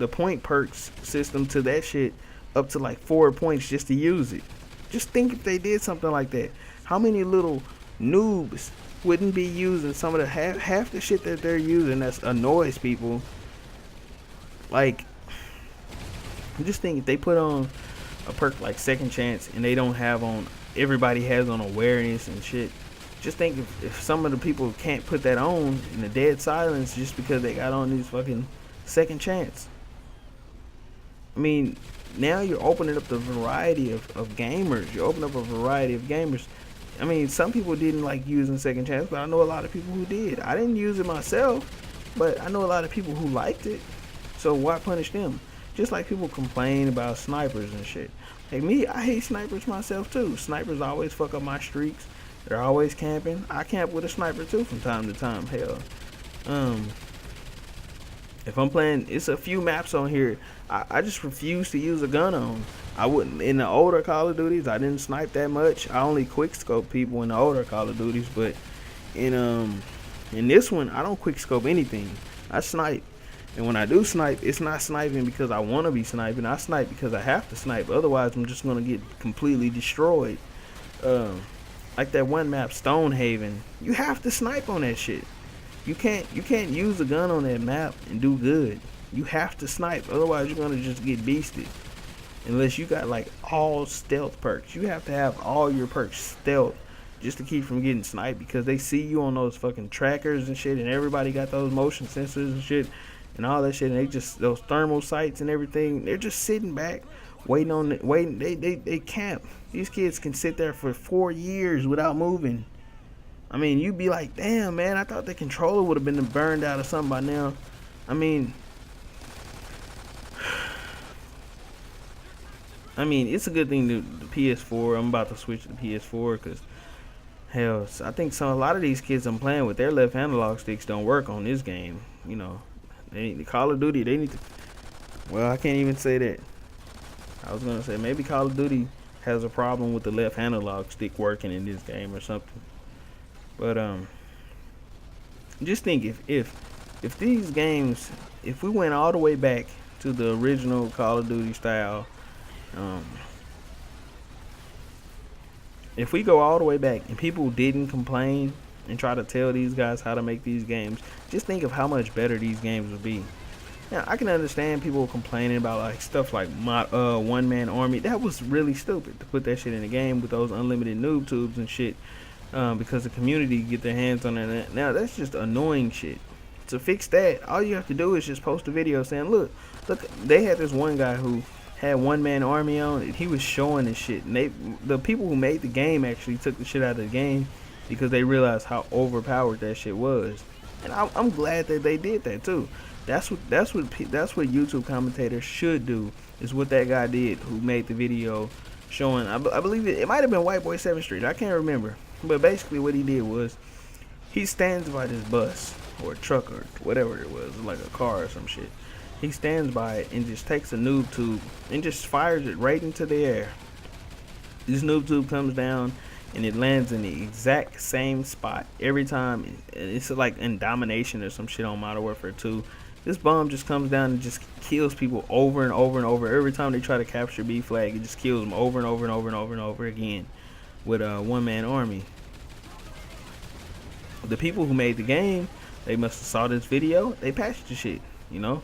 point perks system to that shit up to like 4 points just to use it. Just think if they did something like that. How many little noobs wouldn't be using some of the half the shit that they're using that annoys people? Like, just think if they put on a perk like Second Chance and they don't have on, everybody has on awareness and shit. Just think if some of the people can't put that on in the dead silence just because they got on these fucking Second Chance. I mean, now you're opening up the variety of gamers. You open up a variety of gamers. I mean, some people didn't like using Second Chance, but I know a lot of people who did. I didn't use it myself, but I know a lot of people who liked it. So why punish them? Just like people complain about snipers and shit. Like me, I hate snipers myself too. Snipers always fuck up my streaks. They're always camping. I camp with a sniper too from time to time. Hell, if I'm playing, it's a few maps on here I just refuse to use a gun on. I wouldn't in the older Call of Duties. I didn't snipe that much. I only quick scope people in the older Call of Duties, but in this one, I don't quick scope anything. I snipe, and when I do snipe, it's not sniping because I want to be sniping. I snipe because I have to snipe. Otherwise, I'm just gonna get completely destroyed. Like that one map, Stonehaven, you have to snipe on that shit. You can't use a gun on that map and do good. You have to snipe, otherwise you're gonna just get beasted. Unless you got like all stealth perks, you have to have all your perks stealth just to keep from getting sniped, because they see you on those fucking trackers and shit, and everybody got those motion sensors and shit and all that shit, and they just, those thermal sights and everything, they're just sitting back waiting. They camp. These kids can sit there for 4 years without moving. I mean, you'd be like, damn, man, I thought the controller would have been burned out or something by now. I mean, it's a good thing the PS4. I'm about to switch to the PS4 because, hell, I think a lot of these kids I'm playing with, their left analog sticks don't work on this game. You know, the Call of Duty, they need to. Well, I can't even say that. I was gonna say maybe Call of Duty has a problem with the left analog stick working in this game or something. But just think if these games, if we went all the way back to the original Call of Duty style, if we go all the way back and people didn't complain and try to tell these guys how to make these games, just think of how much better these games would be. Now, I can understand people complaining about like stuff like one-man army. That was really stupid to put that shit in the game with those unlimited noob tubes and shit, because the community get their hands on it. Now, that's just annoying shit. To fix that, all you have to do is just post a video saying, look, they had this one guy who had one man army on, and he was showing this shit. And the people who made the game actually took the shit out of the game because they realized how overpowered that shit was. And I'm glad that they did that too. That's what YouTube commentators should do. Is what that guy did who made the video showing. I believe it might have been White Boy 7th Street. I can't remember. But basically, what he did was he stands by this bus or a truck or whatever it was, like a car or some shit. He stands by it and just takes a noob tube and just fires it right into the air. This noob tube comes down and it lands in the exact same spot every time. It's like in Domination or some shit on Modern Warfare 2. This bomb just comes down and just kills people over and over and over. Every time they try to capture B flag, it just kills them over and over and over and over and over again with a one-man army. The people who made the game, they must have saw this video. They patched the shit, you know.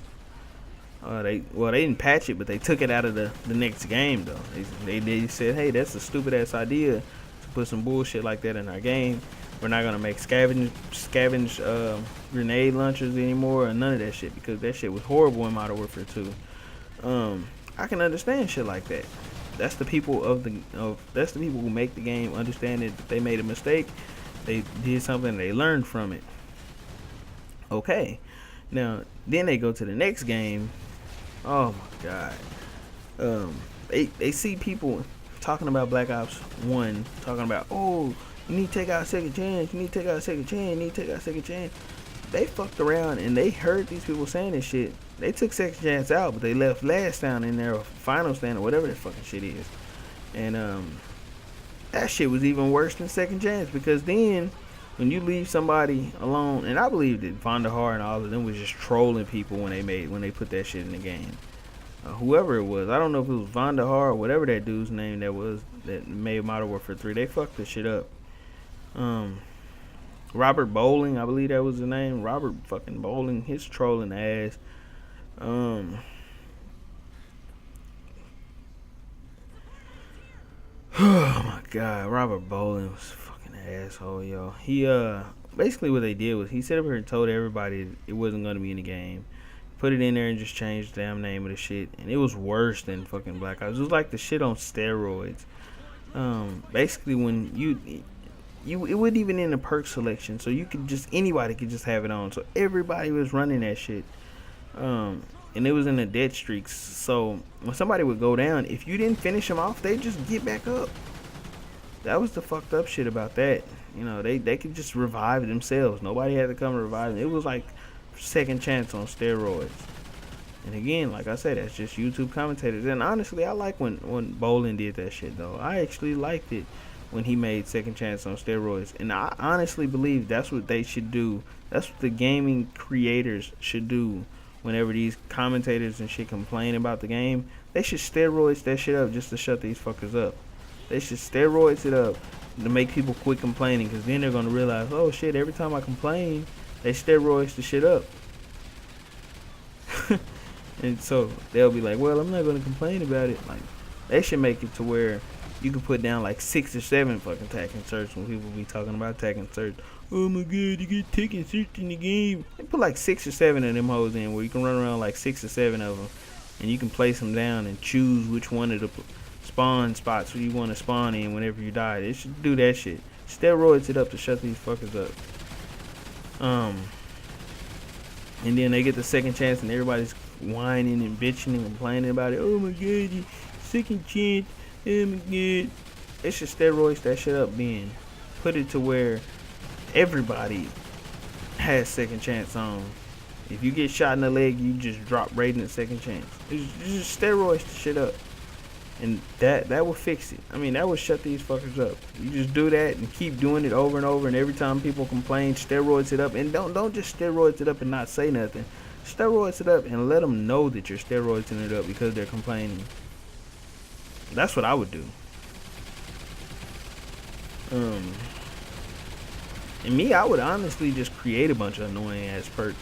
They didn't patch it, but they took it out of the next game though. They said, hey, that's a stupid ass idea to put some bullshit like that in our game. We're not gonna make scavenge grenade launchers anymore or none of that shit because that shit was horrible in Modern Warfare 2. I can understand shit like that. That's the people that's the people who make the game understand that they made a mistake. They did something, they learned from it. Okay. Now, then they go to the next game. Oh my god. They see people talking about Black Ops 1, talking about, oh, you need to take out a second chance, you need to take out a second chance, you need to take out a second chance. They fucked around and they heard these people saying this shit. They took second chance out, but they left last stand in their final stand or whatever that fucking shit is. And that shit was even worse than second chance because then when you leave somebody alone, and I believe that Von der Haar and all of them was just trolling people when they put that shit in the game. Whoever it was, I don't know if it was Von der Haar or whatever that dude's name that was that made Modern Warfare 3. They fucked the shit up. Robert Bowling, I believe that was the name. Robert fucking Bowling, his trolling ass. Oh my god, Robert Bowling was a fucking asshole, yo. He basically what they did was he sat up here and told everybody it wasn't gonna be in the game. Put it in there and just changed the damn name of the shit, and it was worse than fucking Black Ops. It was like the shit on steroids. Basically when it wasn't even in the perk selection, so you could just anybody could just have it on. So everybody was running that shit. And it was in the dead streaks. So when somebody would go down, if you didn't finish them off, they'd just get back up. That was the fucked up shit about that. You know, they could just revive themselves. Nobody had to come and revive them. It was like second chance on steroids. And again, like I said, that's just YouTube commentators. And honestly, I like when Bolin did that shit though. I actually liked it when he made second chance on steroids. And I honestly believe that's what they should do. That's what the gaming creators should do. Whenever these commentators and shit complain about the game, they should steroids that shit up just to shut these fuckers up. They should steroids it up to make people quit complaining, because then they're going to realize, oh shit, every time I complain, they steroids the shit up. And so they'll be like, well, I'm not going to complain about it. Like, they should make it to where you can put down like 6 or 7 fucking tag and search when people be talking about tag and search. Oh my god, you get tag and search in the game. They put like 6 or 7 of them hoes in where you can run around like 6 or 7 of them, and you can place them down and choose which one of the spawn spots you want to spawn in whenever you die. They should do that shit. Steroids it up to shut these fuckers up. And then they get the second chance and everybody's whining and bitching and complaining about it. Oh my god, second chance. Oh my god. They should steroids that shit up then. Put it to where everybody has second chance on. If you get shot in the leg, you just drop right in the second chance. It's just steroids the shit up. And that will fix it. I mean, that will shut these fuckers up. You just do that and keep doing it over and over, and every time people complain, steroids it up. And don't just steroids it up and not say nothing. Steroids it up and let them know that you're steroiding it up because they're complaining. That's what I would do. And me, I would honestly just create a bunch of annoying ass perks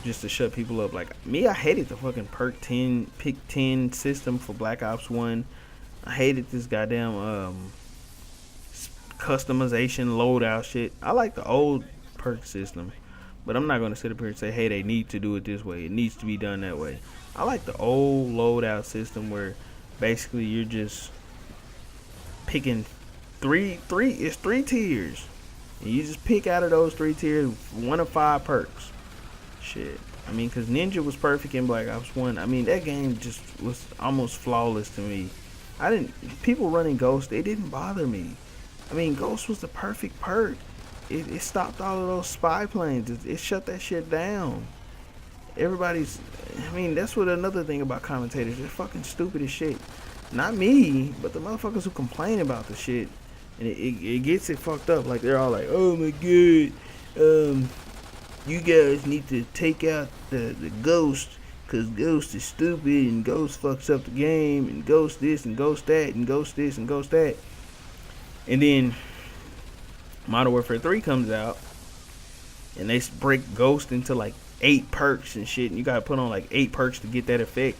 just to shut people up. Like me, I hated the fucking pick 10 system for Black Ops 1. I hated this goddamn customization loadout shit. I like the old perk system, But I'm not gonna sit up here and say, hey, they need to do it this way. It needs to be done that way. I like the old loadout system where basically you're just picking three tiers. And you just pick out of those 3 tiers 1 of 5 perks. Shit. I mean, because Ninja was perfect in Black Ops 1. I mean, that game just was almost flawless to me. People running Ghost, they didn't bother me. I mean, Ghost was the perfect perk. It stopped all of those spy planes. It shut that shit down. I mean, that's what another thing about commentators. They're fucking stupid as shit. Not me, but the motherfuckers who complain about the shit. And it gets it fucked up. Like, they're all like, oh my god, you guys need to take out the Ghost, because Ghost is stupid, and Ghost fucks up the game, and Ghost this, and Ghost that, and Ghost this, and Ghost that. And then Modern Warfare 3 comes out, and they break Ghost into like 8 perks and shit, and you gotta put on like 8 perks to get that effect.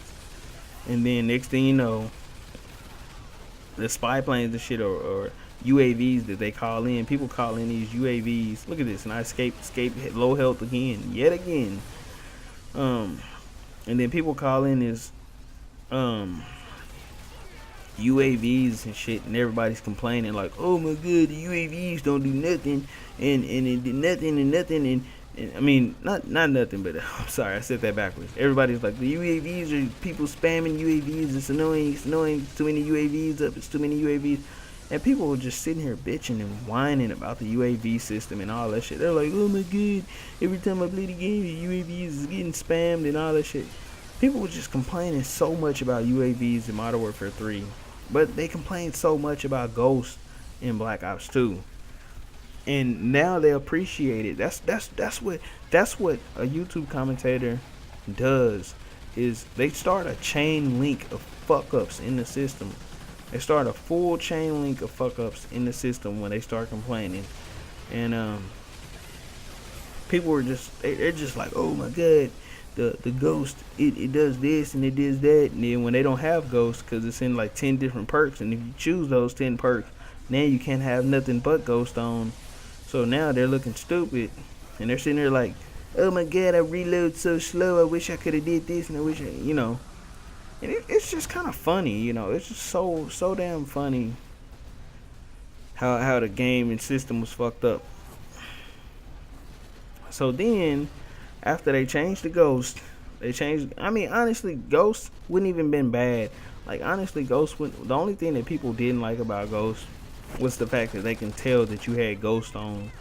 And then next thing you know, the spy planes and shit, or UAVs that they call in. People call in these UAVs. Look at this, and I escape low health yet again. And then people call in this UAVs and shit, and everybody's complaining like, oh my god, the UAVs don't do nothing, and it did nothing and nothing, and I mean, not nothing, but I'm sorry, I said that backwards. Everybody's like, the UAVs are people spamming UAVs. It's annoying. It's too many UAVs up. It's too many UAVs. And people were just sitting here bitching and whining about the UAV system and all that shit. They're like, oh my god, every time I play the game, the UAVs is getting spammed and all that shit. People were just complaining so much about UAVs in Modern Warfare 3. But they complained so much about Ghost in Black Ops 2. And now they appreciate it. That's what a YouTube commentator does, is they start a chain link of fuck ups in the system. They start a full chain link of fuck ups in the system when they start complaining. And people were they're just like, oh my god, the Ghost, it does this and it does that. And then when they don't have Ghost, because it's in like 10 different perks, and if you choose those 10 perks, now you can't have nothing but Ghost on. So now they're looking stupid, and they're sitting there like, oh my god, I reload so slow, I wish I could have did this, and I wish and it's just kind of funny, it's just so damn funny how the game and system was fucked up. So then, after they changed the Ghost, honestly, Ghost wouldn't even been bad. Like, honestly, the only thing that people didn't like about Ghost was the fact that they can tell that you had Ghost on.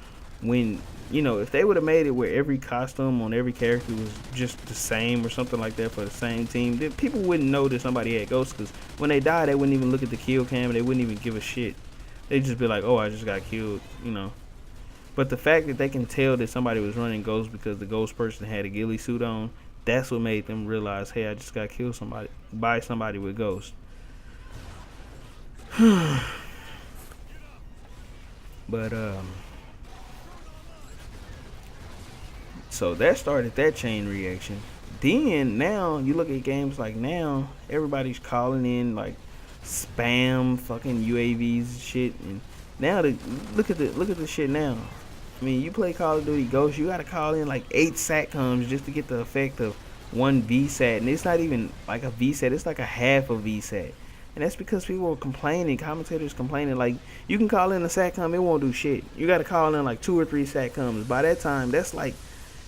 When, if they would have made it where every costume on every character was just the same or something like that for the same team, then people wouldn't know that somebody had Ghost, because when they die, they wouldn't even look at the kill cam, they wouldn't even give a shit. They'd just be like, oh, I just got killed, But the fact that they can tell that somebody was running Ghost because the Ghost person had a ghillie suit on, that's what made them realize, hey, I just got killed by somebody with Ghost. But so that started that chain reaction. Then now you look at games like now, everybody's calling in like spam fucking UAVs and shit. And now look at the shit now. I mean, you play Call of Duty Ghost, you gotta call in like 8 SATCOMs just to get the effect of 1 VSAT, and it's not even like a VSAT, it's like a half a VSAT. And that's because people are complaining, commentators complaining, like, you can call in a SATCOM, it won't do shit. You gotta call in like 2 or 3 SATCOMs. By that time, that's like,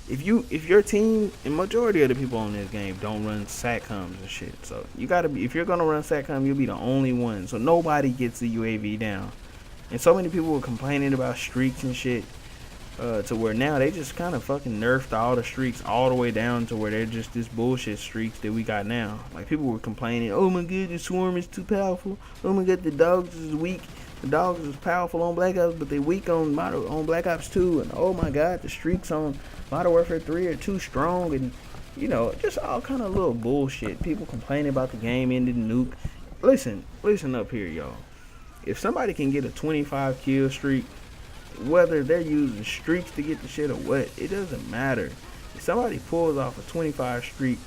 if your team, and majority of the people on this game don't run SATCOMs and shit. So you gotta be, if you're gonna run SATCOM, you'll be the only one. So nobody gets the UAV down. And so many people were complaining about streaks and shit, to where now they just kind of fucking nerfed all the streaks all the way down to where they're just this bullshit streaks that we got now. Like, people were complaining, oh my god, the swarm is too powerful. Oh my god, the dogs is weak. The dogs is powerful on Black Ops, but they weak on Black Ops 2. And oh my god, the streaks on Modern Warfare 3 are too strong. And just all kind of little bullshit. People complaining about the game ending nuke. Listen up here, y'all. If somebody can get a 25 kill streak, whether they're using streaks to get the shit or what, it doesn't matter. If somebody pulls off a 25 streak,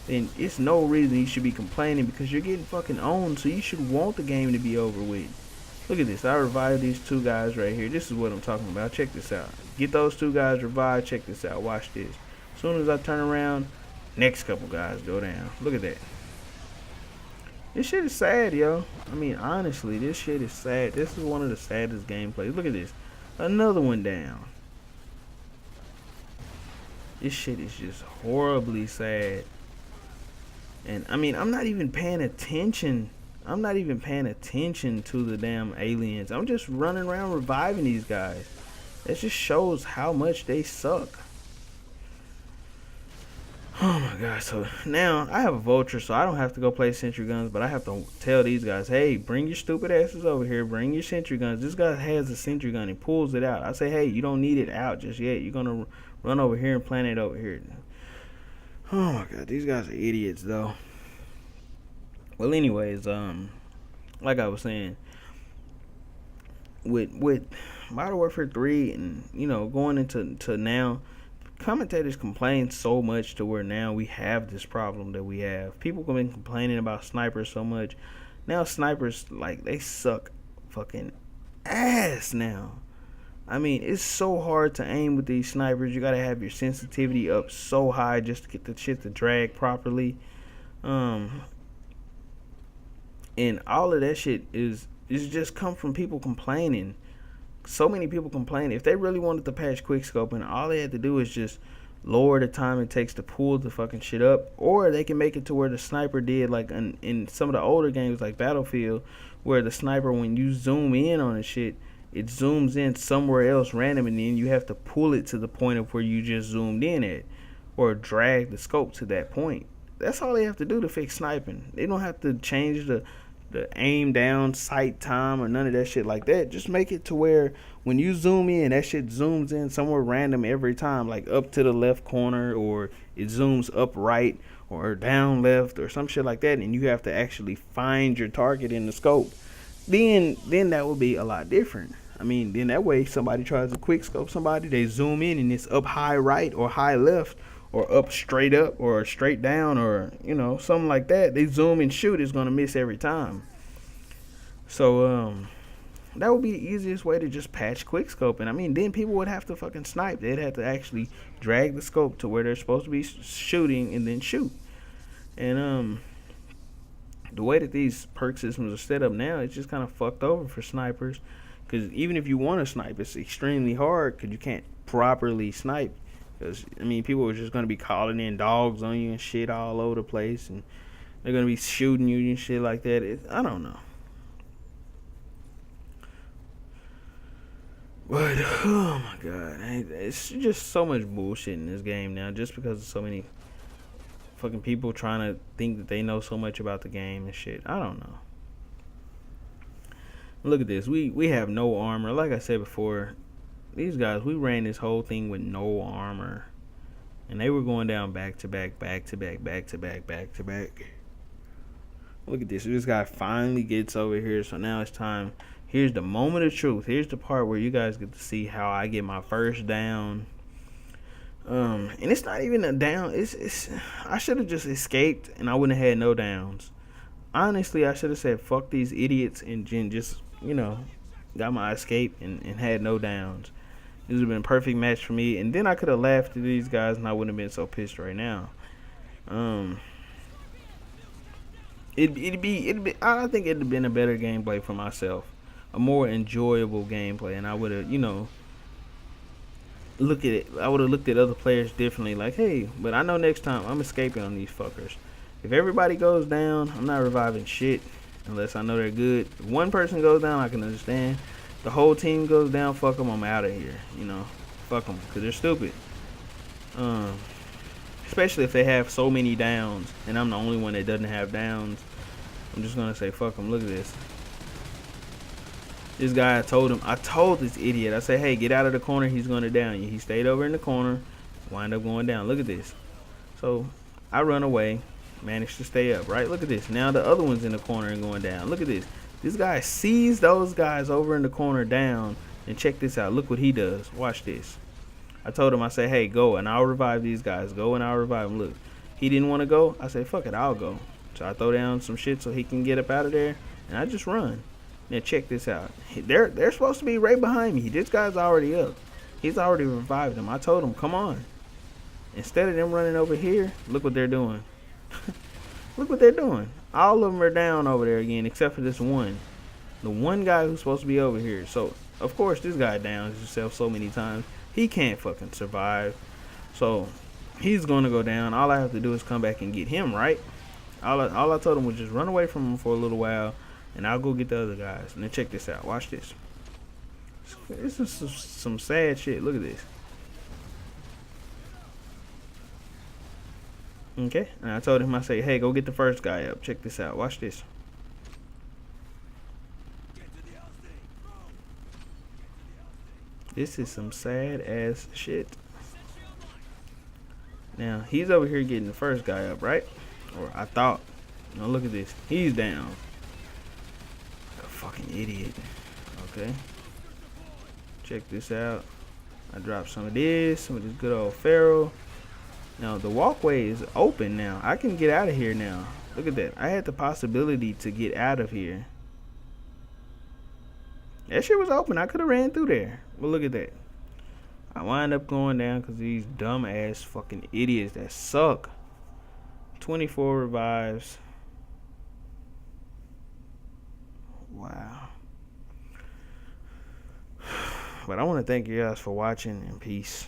then it's no reason you should be complaining, because you're getting fucking owned, so you should want the game to be over with. Look at this. I revived these two guys right here. This is what I'm talking about. Check this out. Get those two guys revived. Check this out. Watch this. As soon as I turn around, next couple guys go down. Look at that. This shit is sad, yo. I mean, honestly, this shit is sad. This is one of the saddest gameplays. Look at this. Another one down. This shit is just horribly sad. And, I mean, I'm not even paying attention. I'm not even paying attention to the damn aliens. I'm just running around reviving these guys. That just shows how much they suck. Oh my god, so now I have a vulture, so I don't have to go play sentry guns, but I have to tell these guys, hey, bring your stupid asses over here, bring your sentry guns. This guy has a sentry gun, he pulls it out. I say, hey, you don't need it out just yet. You're gonna run over here and plant it over here. Oh my god, these guys are idiots though. Well, anyways, like I was saying, with Modern Warfare 3 and, you know, going into now, commentators complain so much to where now we have this problem that we have. People have been complaining about snipers so much. Now snipers, like, they suck fucking ass now. I mean, it's so hard to aim with these snipers. You gotta have your sensitivity up so high just to get the shit to drag properly. And all of that shit is just come from people complaining. So many people complain. If they really wanted to patch quickscoping, all they had to do is just lower the time it takes to pull the fucking shit up, or they can make it to where the sniper did, like in some of the older games like Battlefield, where the sniper, when you zoom in on the shit, it zooms in somewhere else random, and then you have to pull it to the point of where you just zoomed in at, or drag the scope to that point. That's all they have to do to fix sniping. They don't have to change the aim down sight time or none of that shit like that. Just make it to where when you zoom in, that shit zooms in somewhere random every time, like up to the left corner, or it zooms up right or down left or some shit like that, and you have to actually find your target in the scope. Then that would be a lot different. I mean, then that way somebody tries to quick scope somebody, they zoom in and it's up high right or high left, or up or straight down, or, you know, something like that. They zoom and shoot, it's gonna miss every time. So that would be the easiest way to just patch quickscoping. I mean, then people would have to fucking snipe. They'd have to actually drag the scope to where they're supposed to be shooting and then shoot. And the way that these perk systems are set up now, it's just kind of fucked over for snipers. Because even if you want to snipe, it's extremely hard because you can't properly snipe. Because, I mean, people are just going to be calling in dogs on you and shit all over the place. And they're going to be shooting you and shit like that. I don't know. But, oh my god. It's just so much bullshit in this game now. Just because of so many fucking people trying to think that they know so much about the game and shit. I don't know. Look at this. We have no armor. Like I said before, these guys, we ran this whole thing with no armor, and they were going down back to back, back to back, back to back, back to back. Look at this. This guy finally gets over here, so now it's time. Here's the moment of truth. Here's the part where you guys get to see how I get my first down. And it's not even a down. It's I should have just escaped, and I wouldn't have had no downs. Honestly, I should have said fuck these idiots and just, you know, got my escape and had no downs. This would have been a perfect match for me, and then I could have laughed at these guys and I wouldn't have been so pissed right now. It'd be I think it'd have been a better gameplay for myself, a more enjoyable gameplay, and I would have, you know, look at it. I would have looked at other players differently, like, hey, but I know next time I'm escaping on these fuckers. If everybody goes down, I'm not reviving shit unless I know they're good. If one person goes down, I can understand. The whole team goes down, fuck them, I'm out of here. You know, fuck them, because they're stupid. Especially if they have so many downs, and I'm the only one that doesn't have downs. I'm just going to say, fuck them. Look at this. This guy, I told this idiot, I said, hey, get out of the corner, he's going to down you. He stayed over in the corner, wind up going down. Look at this. So, I run away, managed to stay up, right? Look at this. Now the other one's in the corner and going down. Look at this. This guy sees those guys over in the corner down, and check this out. Look what he does. Watch this. I told him, I said, hey, go, and I'll revive these guys. Go, and I'll revive them. Look, he didn't want to go. I said, fuck it, I'll go. So I throw down some shit so he can get up out of there, and I just run. Now check this out. They're supposed to be right behind me. This guy's already up. He's already revived them. I told him, come on. Instead of them running over here, look what they're doing. Look what they're doing. All of them are down over there again, except for this one. The one guy who's supposed to be over here. So, of course, this guy downs himself so many times. He can't fucking survive. So, he's going to go down. All I have to do is come back and get him, right? All I told him was just run away from him for a little while, and I'll go get the other guys. And then check this out. Watch this. This is some sad shit. Look at this. Okay, and I told him, I say, hey, go get the first guy up. Check this out. Watch this. This is some sad ass shit. Now, he's over here getting the first guy up, right? Or I thought. Now look at this. He's down. A fucking idiot. Okay. Check this out. I dropped some of this good old Pharaoh. Now the walkway is open now. I can get out of here now. Look at that. I had the possibility to get out of here. That shit was open. I could have ran through there. But look at that. I wind up going down because these dumb ass fucking idiots that suck. 24 revives. Wow. But I want to thank you guys for watching, and peace.